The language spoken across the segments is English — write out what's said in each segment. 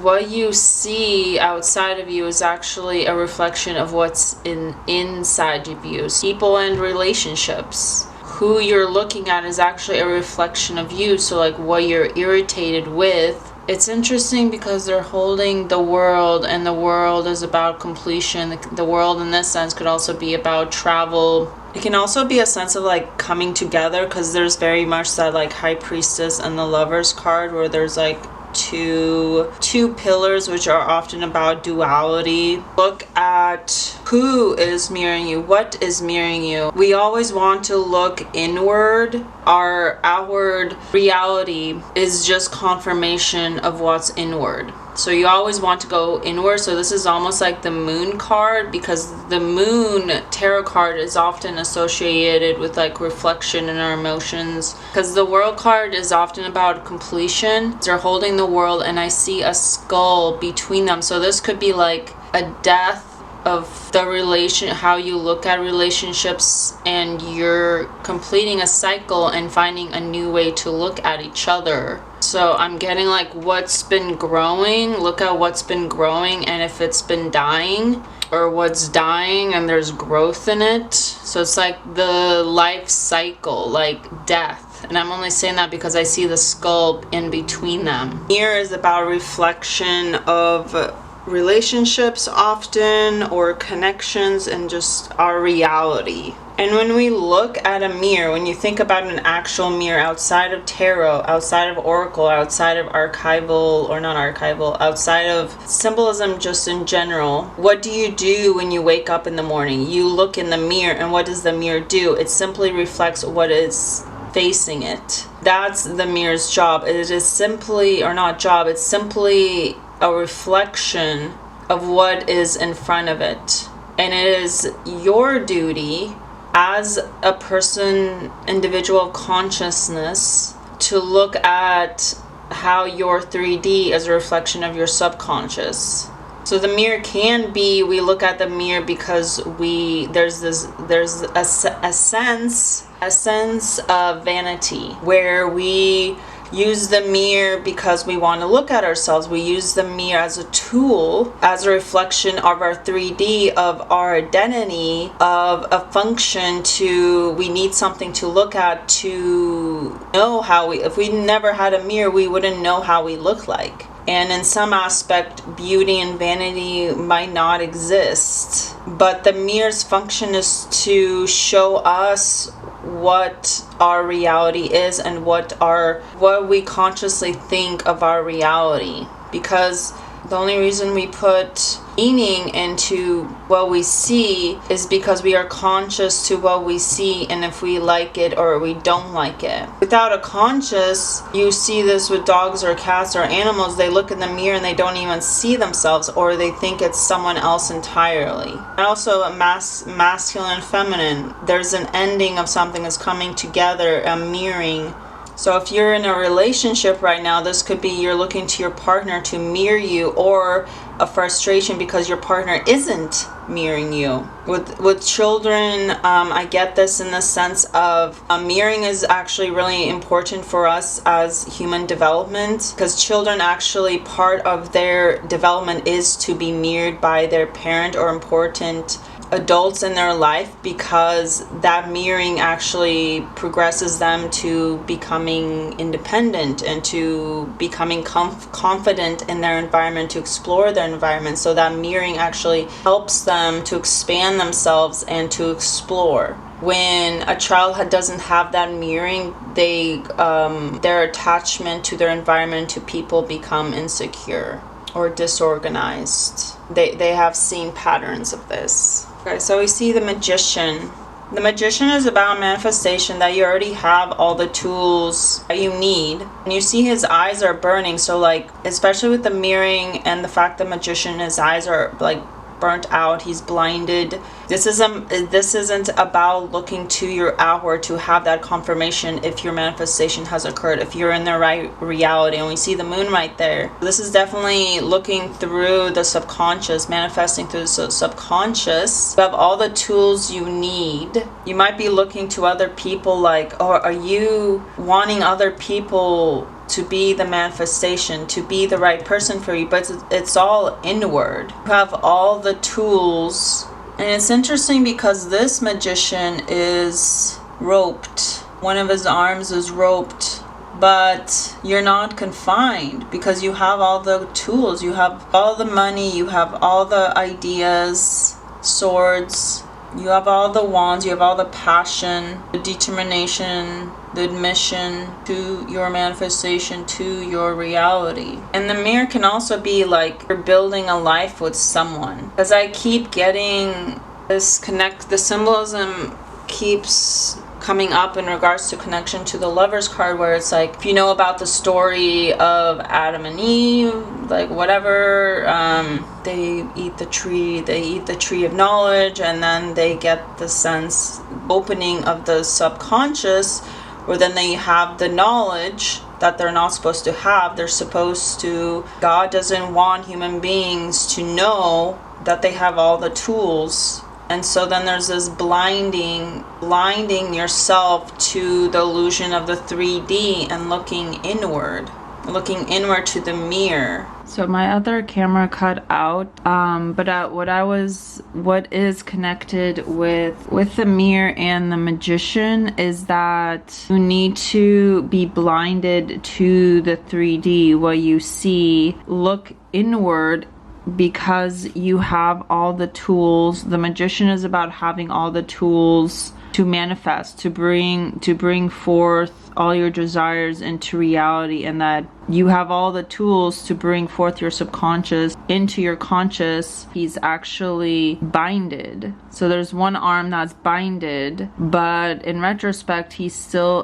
What you see outside of you is actually a reflection of what's inside of you. People and relationships. Who you're looking at is actually a reflection of you. So like what you're irritated with. It's interesting because they're holding the world, and the world is about completion. The world in this sense could also be about travel. It can also be a sense of like coming together, because there's very much that like High Priestess and the Lovers card, where there's like two pillars, which are often about duality. Look at who is mirroring you, what is mirroring you. We always want to look inward. Our outward reality is just confirmation of what's inward. So you always want to go inward. So this is almost like the Moon card, because the Moon tarot card is often associated with like reflection in our emotions, because the World card is often about completion. They're holding the world, and I see a skull between them. So this could be like a death of the relation, how you look at relationships, and you're completing a cycle and finding a new way to look at each other. So I'm getting like what's been growing, look at what's been growing, and if it's been dying, or what's dying and there's growth in it. So it's like the life cycle, like death. And I'm only saying that because I see the skull in between them. Here is about reflection of relationships often, or connections, and just our reality. And when we look at a mirror, when you think about an actual mirror outside of tarot, outside of oracle, outside of archival, or not archival, outside of symbolism just in general, what do you do when you wake up in the morning? You look in the mirror, and what does the mirror do? It simply reflects what is facing it. That's the mirror's job. It is simply, or not job, it's simply a reflection of what is in front of it. And it is your duty as a person, individual of consciousness, to look at how your 3D is a reflection of your subconscious. So the mirror can be, we look at the mirror because there's a sense of vanity, where we use the mirror because we want to look at ourselves. We use the mirror as a tool, as a reflection of our 3D, of our identity, of a function to, we need something to look at to know how if we never had a mirror, we wouldn't know how we look like. And in some aspect, beauty and vanity might not exist. But the mirror's function is to show us what our reality is, and what we consciously think of our reality. Because the only reason we put meaning into what we see is because we are conscious to what we see, and if we like it or we don't like it. Without a conscious, you see this with dogs or cats or animals, they look in the mirror and they don't even see themselves, or they think it's someone else entirely. And also a masculine and feminine, there's an ending of something that's coming together, a mirroring. So if you're in a relationship right now, this could be you're looking to your partner to mirror you, or a frustration because your partner isn't mirroring you. With children, I get this in the sense of mirroring is actually really important for us as human development, because children actually, part of their development is to be mirrored by their parent or important adults in their life, because that mirroring actually progresses them to becoming independent and to becoming confident in their environment, to explore their environment. So that mirroring actually helps them to expand themselves and to explore. When a child doesn't have that mirroring, their attachment to their environment, to people, become insecure or disorganized. They have seen patterns of this. Okay, so we see the Magician. The Magician is about manifestation, that you already have all the tools that you need. And you see his eyes are burning, so like, especially with the mirroring and the fact that Magician, his eyes are like burnt out, he's blinded. This isn't about looking to your outward to have that confirmation if your manifestation has occurred, if you're in the right reality. And we see the moon right there. This is definitely looking through the subconscious, manifesting through the subconscious. You have all the tools you need. You might be looking to other people, like, or are you wanting other people to be the manifestation, to be the right person for you, but it's all inward. You have all the tools. And it's interesting because this magician is roped. One of his arms is roped, but you're not confined because you have all the tools. You have all the money, you have all the ideas, swords, you have all the wands, you have all the passion, the determination, the admission to your manifestation, to your reality. And the mirror can also be like you're building a life with someone. As I keep getting this the symbolism keeps coming up in regards to connection to the Lover's card, where it's like, if you know about the story of Adam and Eve, like whatever, they eat the tree of knowledge, and then they get the sense opening of the subconscious, where then they have the knowledge that they're not supposed to have. God doesn't want human beings to know that they have all the tools. And so then there's this blinding yourself to the illusion of the 3D and looking inward to the mirror. So my other camera cut out, but what is connected with the mirror and the magician is that you need to be blinded to the 3D, what you see, look inward, because you have all the tools. The magician is about having all the tools to manifest, to bring forth all your desires into reality, and that you have all the tools to bring forth your subconscious into your conscious. He's actually binded. So there's one arm that's binded, but in retrospect, he still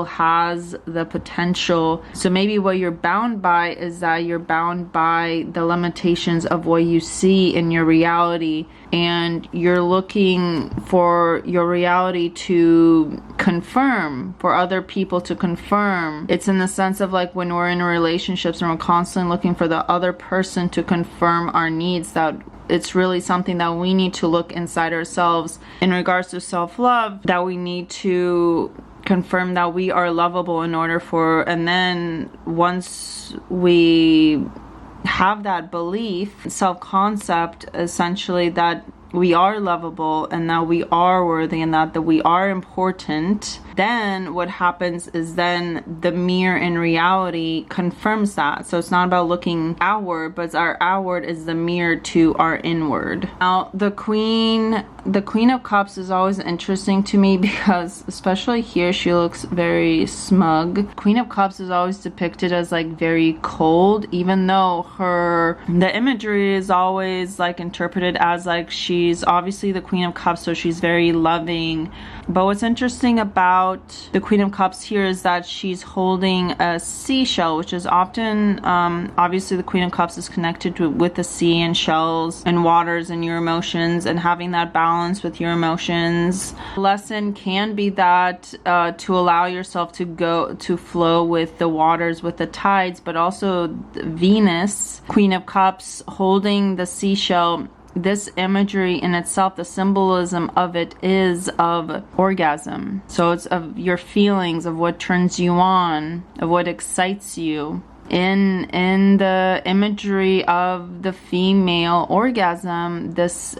has the potential. So maybe what you're bound by is that you're bound by the limitations of what you see in your reality, and you're looking for your reality to confirm, for other people to confirm. It's in the sense of like when we're in relationships and we're constantly looking for the other person to confirm our needs, that it's really something that we need to look inside ourselves in regards to self-love, that we need to confirm that we are lovable in order for, and then once we have that belief, self-concept, essentially, that we are lovable and that we are worthy and that we are important, then what happens is then the mirror in reality confirms that. So it's not about looking outward, but our outward is the mirror to our inward. Now the Queen of Cups is always interesting to me because, especially here, she looks very smug. Queen of Cups is always depicted as like very cold, even though the imagery is always like interpreted as like she's obviously the Queen of Cups, so she's very loving. But what's interesting about the Queen of Cups here is that she's holding a seashell, which is often, obviously the Queen of Cups is connected with the sea and shells and waters and your emotions and having that balance with your emotions. The lesson can be that to allow yourself to flow with the waters, with the tides, but also Venus, Queen of Cups, holding the seashell. This imagery in itself, the symbolism of it is of orgasm. So it's of your feelings, of what turns you on, of what excites you. In the imagery of the female orgasm,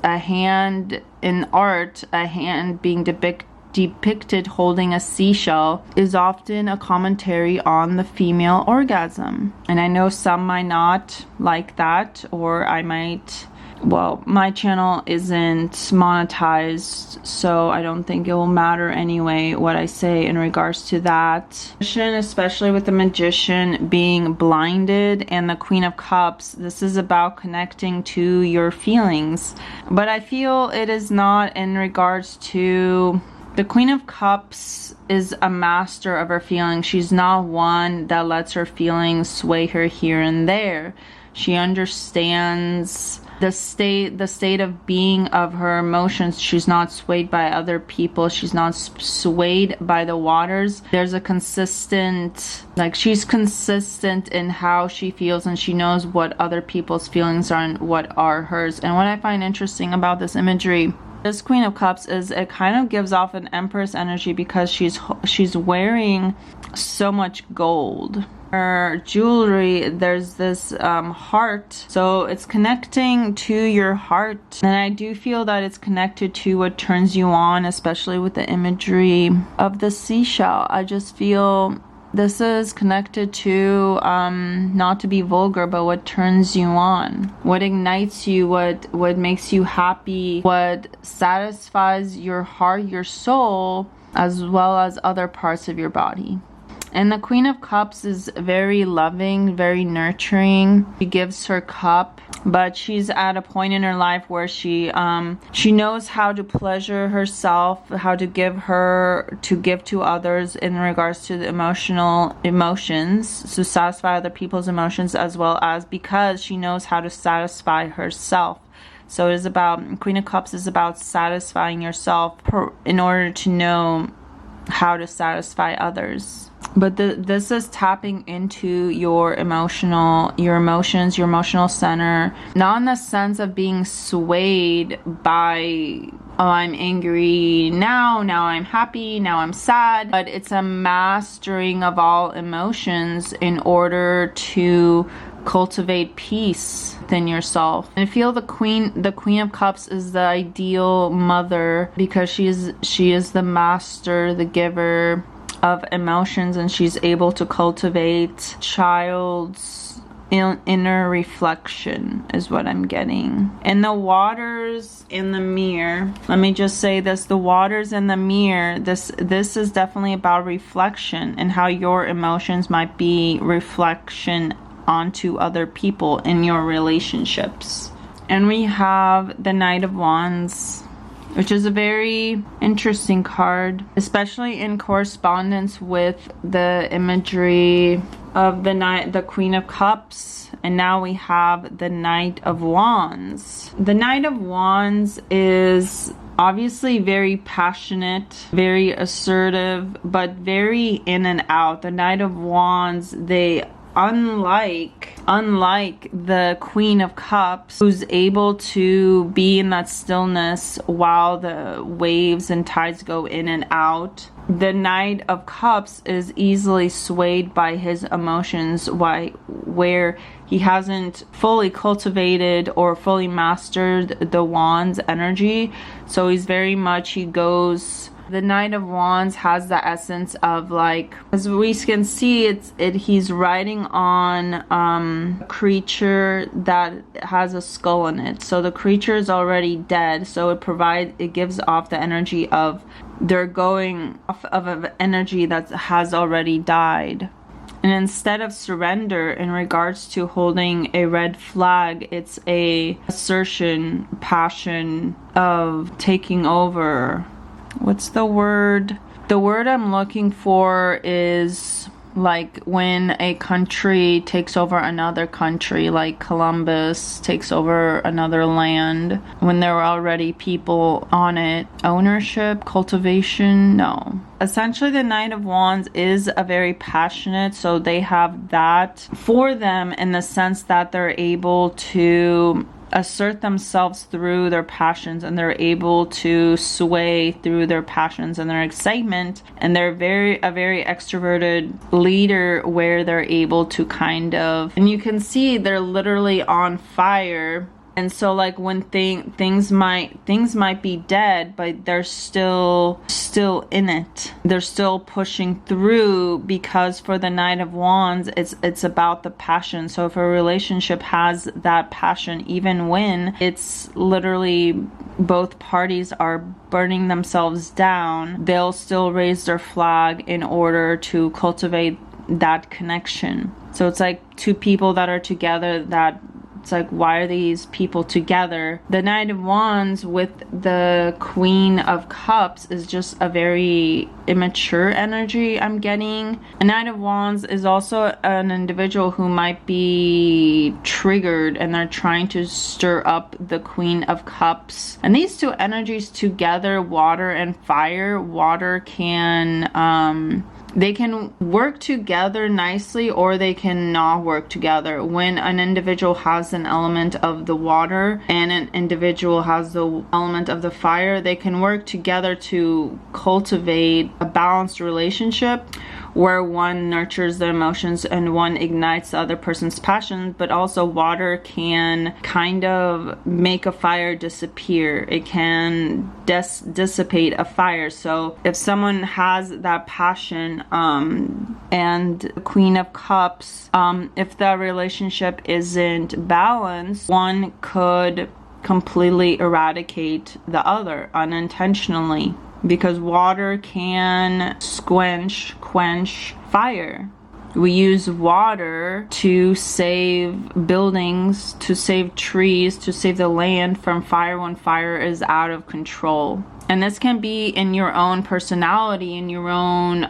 a hand in art, a hand being depicted holding a seashell, is often a commentary on the female orgasm. And I know some might not like that, or I might... Well, my channel isn't monetized, so I don't think it will matter anyway what I say in regards to that. Especially with the magician being blinded and the Queen of Cups, this is about connecting to your feelings. But I feel it is not in regards to... The Queen of Cups is a master of her feelings. She's not one that lets her feelings sway her here and there. She understands the state of being of her emotions. She's not swayed by other people. She's not swayed by the waters. There's a consistent, like, she's consistent in how she feels, and she knows what other people's feelings are and what are hers. And what I find interesting about this imagery, this Queen of Cups, is it kind of gives off an Empress energy because she's wearing so much gold. her jewelry, there's this heart. So it's connecting to your heart. And I do feel that it's connected to what turns you on, especially with the imagery of the seashell. I just feel this is connected to, not to be vulgar, but what turns you on, what ignites you, what makes you happy, what satisfies your heart, your soul, as well as other parts of your body. And the Queen of Cups is very loving, very nurturing. She gives her cup, but she's at a point in her life where she knows how to pleasure herself, how to give to others in regards to the emotions, to satisfy other people's emotions, as well as because she knows how to satisfy herself. So it is about, Queen of Cups is about satisfying yourself in order to know how to satisfy others. But this is tapping into your emotions, your emotional center, not in the sense of being swayed by, oh, I'm angry now I'm happy, now I'm sad, but it's a mastering of all emotions in order to cultivate peace within yourself. And I feel the Queen of Cups is the ideal mother because she is the master, the giver of emotions, and she's able to cultivate child's inner reflection is what I'm getting. And the waters in the mirror, let me just say this, the waters in the mirror, this is definitely about reflection and how your emotions might be reflection onto other people in your relationships. And we have the Knight of Wands, which is a very interesting card, especially in correspondence with the imagery of the Queen of Cups. And now we have the Knight of Wands. The Knight of Wands is obviously very passionate, very assertive, but very in and out. The Knight of Wands, they unlike the Queen of Cups, who's able to be in that stillness while the waves and tides go in and out, the Knight of Cups is easily swayed by his emotions, where he hasn't fully cultivated or fully mastered the Wands energy. So he's very much, the Knight of Wands has the essence of, like, as we can see, he's riding on a creature that has a skull in it. So the creature is already dead. So it gives off the energy of they're going off of an energy that has already died. And instead of surrender in regards to holding a red flag, it's a assertion, passion of taking over. What's the word? The word I'm looking for is like when a country takes over another country, like Columbus takes over another land, when there were already people on it. Ownership, cultivation, no. Essentially, the Knight of Wands is a very passionate, so they have that for them in the sense that they're able to assert themselves through their passions, and they're able to sway through their passions and their excitement, and they're a very extroverted leader where they're able to and you can see they're literally on fire. And so, like, when things might be dead, but they're still in it. They're still pushing through, because for the Knight of Wands, it's about the passion. So if a relationship has that passion, even when it's literally both parties are burning themselves down, they'll still raise their flag in order to cultivate that connection. So it's like two people that are together that it's like, why are these people together? The Knight of Wands with the Queen of Cups is just a very immature energy I'm getting. A Knight of Wands is also an individual who might be triggered and they're trying to stir up the Queen of Cups. And these two energies together, water and fire, water they can work together nicely, or they can not work together. When an individual has an element of the water and an individual has the element of the fire, they can work together to cultivate a balanced relationship. where one nurtures the emotions and one ignites the other person's passion. But also water can kind of make a fire disappear. It can dissipate a fire. So if someone has that passion, and Queen of Cups, if the relationship isn't balanced, one could completely eradicate the other unintentionally, because water can quench fire. We use water to save buildings, to save trees, to save the land from fire when fire is out of control. And this can be in your own personality, in your own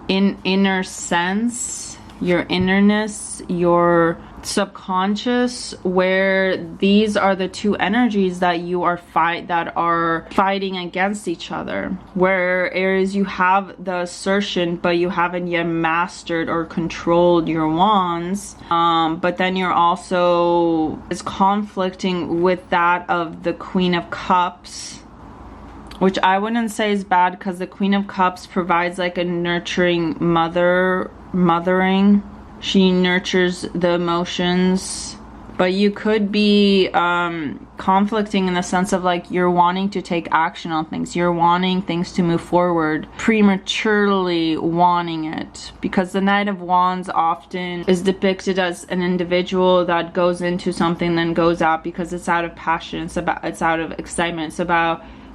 inner sense, your innerness, your subconscious, where these are the two energies that you are fighting against each other. Where Aries, you have the assertion, but you haven't yet mastered or controlled your wands. But then you're also is conflicting with that of the Queen of Cups, which I wouldn't say is bad, because the Queen of Cups provides like a nurturing mothering. She nurtures the emotions, but you could be conflicting in the sense of like you're wanting to take action on things. You're wanting things to move forward, prematurely wanting it, because the Knight of Wands often is depicted as an individual that goes into something then goes out because it's out of passion, it's out of excitement,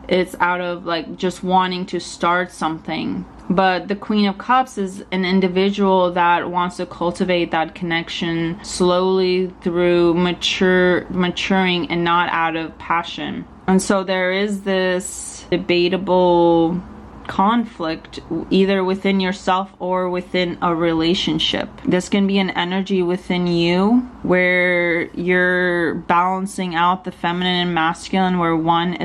it's out of like just wanting to start something. But the Queen of Cups is an individual that wants to cultivate that connection slowly through maturing and not out of passion. And so there is this debatable conflict either within yourself or within a relationship. This can be an energy within you where you're balancing out the feminine and masculine, where one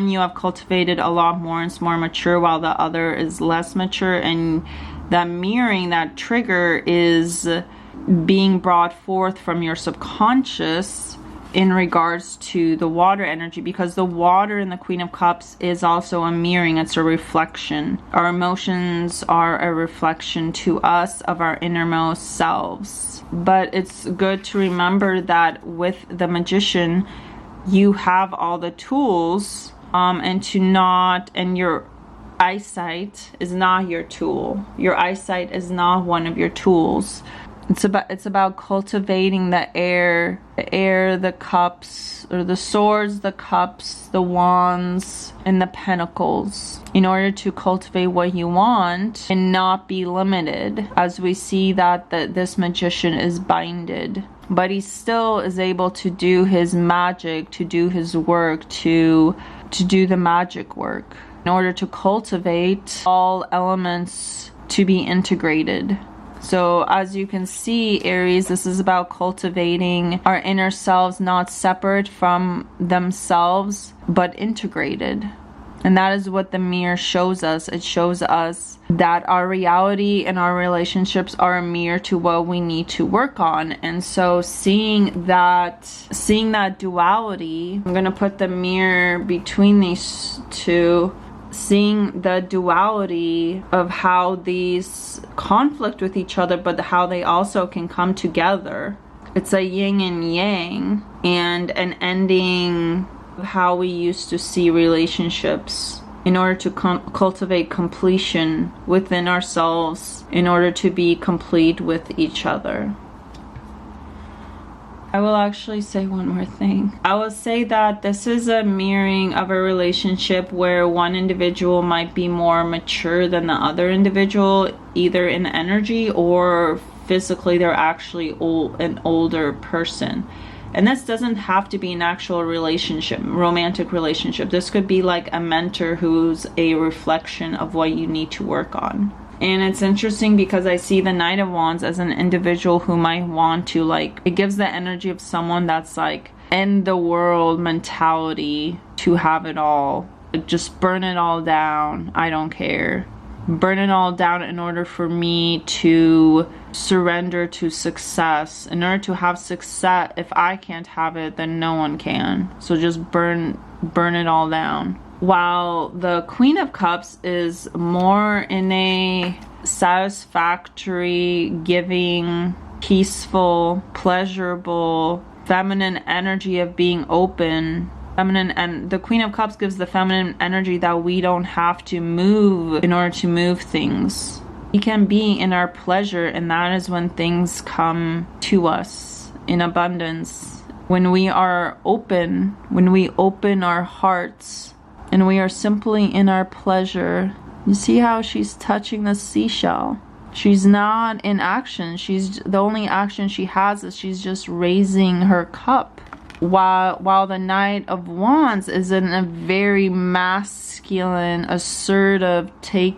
you have cultivated a lot more and it's more mature, while the other is less mature, and that mirroring, that trigger is being brought forth from your subconscious in regards to the water energy, because the water in the Queen of Cups is also a mirroring. It's a reflection. Our emotions are a reflection to us of our innermost selves. But it's good to remember that with the Magician, you have all the tools, and your eyesight is not your tool. Your eyesight is not one of your tools. It's about cultivating the air, the cups, or the swords, the cups, the wands, and the pentacles, in order to cultivate what you want and not be limited. As we see that this Magician is binded, but he still is able to do his magic, to do his work, to do the magic work, in order to cultivate all elements to be integrated. So as you can see, Aries, this is about cultivating our inner selves, not separate from themselves, but integrated. And that is what the mirror shows us. It shows us that our reality and our relationships are a mirror to what we need to work on. And so seeing that duality, I'm going to put the mirror between these two, seeing the duality of how these conflict with each other, but how they also can come together. It's a yin and yang, and an ending of how we used to see relationships, in order to cultivate completion within ourselves, in order to be complete with each other. I will actually say one more thing. I will say that this is a mirroring of a relationship where one individual might be more mature than the other individual, either in energy or physically. They're actually an older person. And this doesn't have to be an actual relationship, romantic relationship. This could be like a mentor who's a reflection of what you need to work on. And it's interesting because I see the Knight of Wands as an individual who might want to, like, it gives the energy of someone that's like end the world mentality, to have it all, just burn it all down, I don't care, burn it all down in order for me to surrender to success. In order to have success, if I can't have it, then no one can. So just burn it all down. While the Queen of Cups is more in a satisfactory, giving, peaceful, pleasurable, feminine energy of being open. Feminine, and the Queen of Cups gives the feminine energy that we don't have to move in order to move things. We can be in our pleasure, and that is when things come to us in abundance. When we are open, when we open our hearts, and we are simply in our pleasure. You see how she's touching the seashell? She's not in action. The only action she has is she's just raising her cup. While the Knight of Wands is in a very masculine, assertive,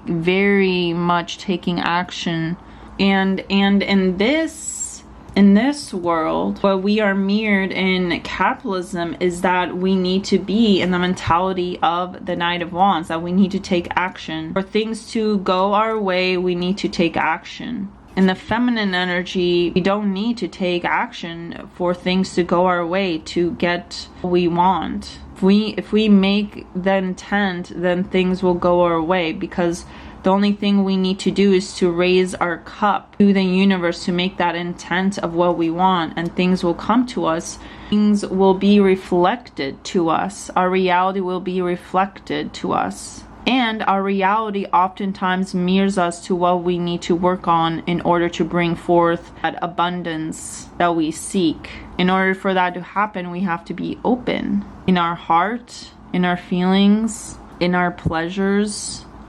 very much taking action. And in this world, what we are mirrored in capitalism is that we need to be in the mentality of the Knight of Wands, that we need to take action. For things to go our way, we need to take action. In the feminine energy, we don't need to take action for things to go our way to get what we want. If we make the intent, then things will go our way, because the only thing we need to do is to raise our cup to the universe to make that intent of what we want, and things will come to us. Things will be reflected to us. Our reality will be reflected to us. And our reality oftentimes mirrors us to what we need to work on in order to bring forth that abundance that we seek. In order for that to happen, we have to be open in our heart, in our feelings, in our pleasures,